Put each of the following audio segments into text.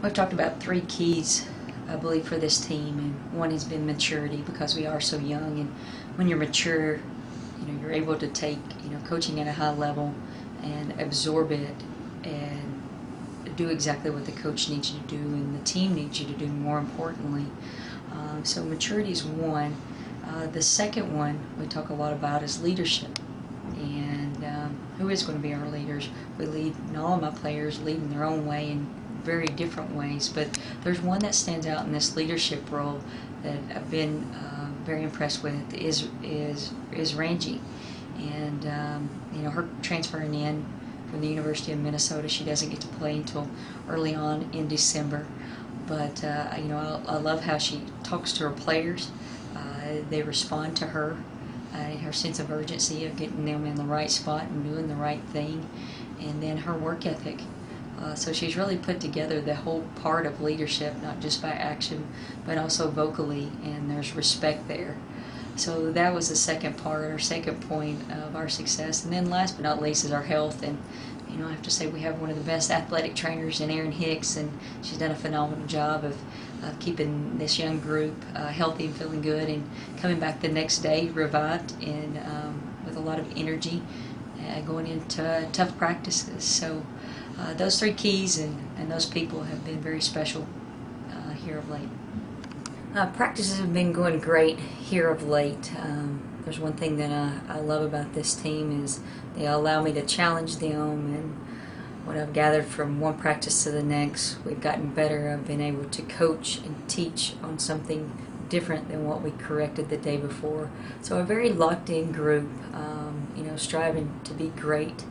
We've talked about three keys, I believe, for this team, and one has been maturity because we are so young. And when you're mature, you're able to take coaching at a high level and absorb it and do exactly what the coach needs you to do and the team needs you to do. More importantly, so maturity is one. The second one we talk a lot about is leadership. And who is going to be our leaders? We lead, and all of my players lead in their own way in very different ways, but there's one that stands out in this leadership role that I've been very impressed with is Rangie. And her transferring in from the University of Minnesota, she doesn't get to play until early on in December, but I love how she talks to her players. They respond to her. Her sense of urgency of getting them in the right spot and doing the right thing, and then her work ethic. So she's really put together the whole part of leadership, not just by action, but also vocally, and there's respect there. So that was the second part, or second point of our success. And then last but not least is our health. And I have to say we have one of the best athletic trainers in Erin Hicks, and she's done a phenomenal job of keeping this young group healthy and feeling good, and coming back the next day revived and with a lot of energy going into tough practices. So those three keys and those people have been very special here of late. Practices have been going great here of late. There's one thing that I love about this team is they allow me to challenge them, and what I've gathered from one practice to the next, we've gotten better. I've been able to coach and teach on something different than what we corrected the day before. So a very locked-in group, striving to be great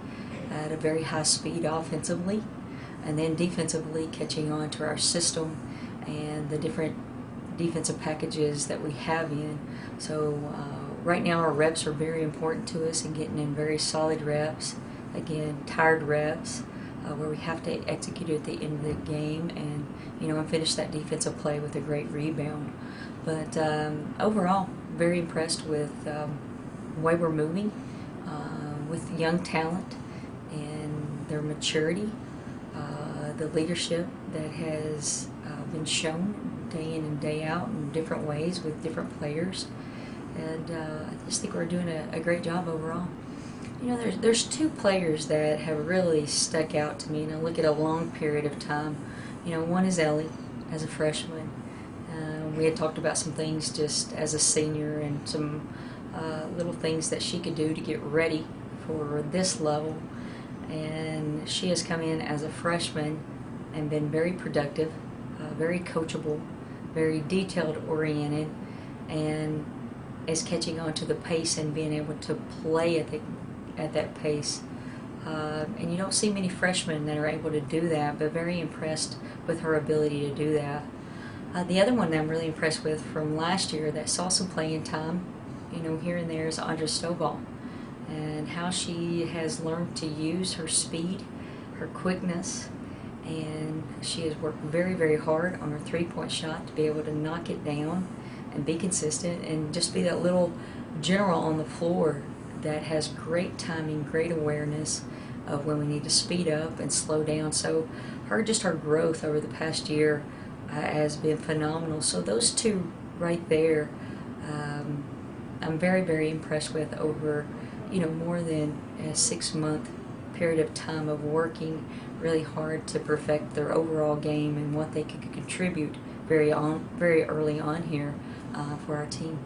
at a very high speed offensively, and then defensively catching on to our system and the different defensive packages that we have in. So right now our reps are very important to us, and getting in very solid reps, again tired reps, where we have to execute at the end of the game and and finish that defensive play with a great rebound. But overall, very impressed with the way we're moving with young talent and their maturity, the leadership that has been shown day in and day out in different ways with different players, and I just think we're doing a great job overall. There's two players that have really stuck out to me, and I look at a long period of time. One is Ellie as a freshman. We had talked about some things just as a senior, and some little things that she could do to get ready for this level, and she has come in as a freshman and been very productive, very coachable, very detailed oriented, and is catching on to the pace and being able to play at that pace. And you don't see many freshmen that are able to do that, but very impressed with her ability to do that. The other one that I'm really impressed with from last year that saw some playing time, here and there, is Andra Stovall, and how she has learned to use her speed, her quickness, and she has worked very, very hard on her three-point shot to be able to knock it down and be consistent and just be that little general on the floor that has great timing, great awareness of when we need to speed up and slow down. So her growth over the past year has been phenomenal. So those two right there, I'm very, very impressed with over more than a 6-month period of time of working really hard to perfect their overall game and what they could contribute very early on here for our team.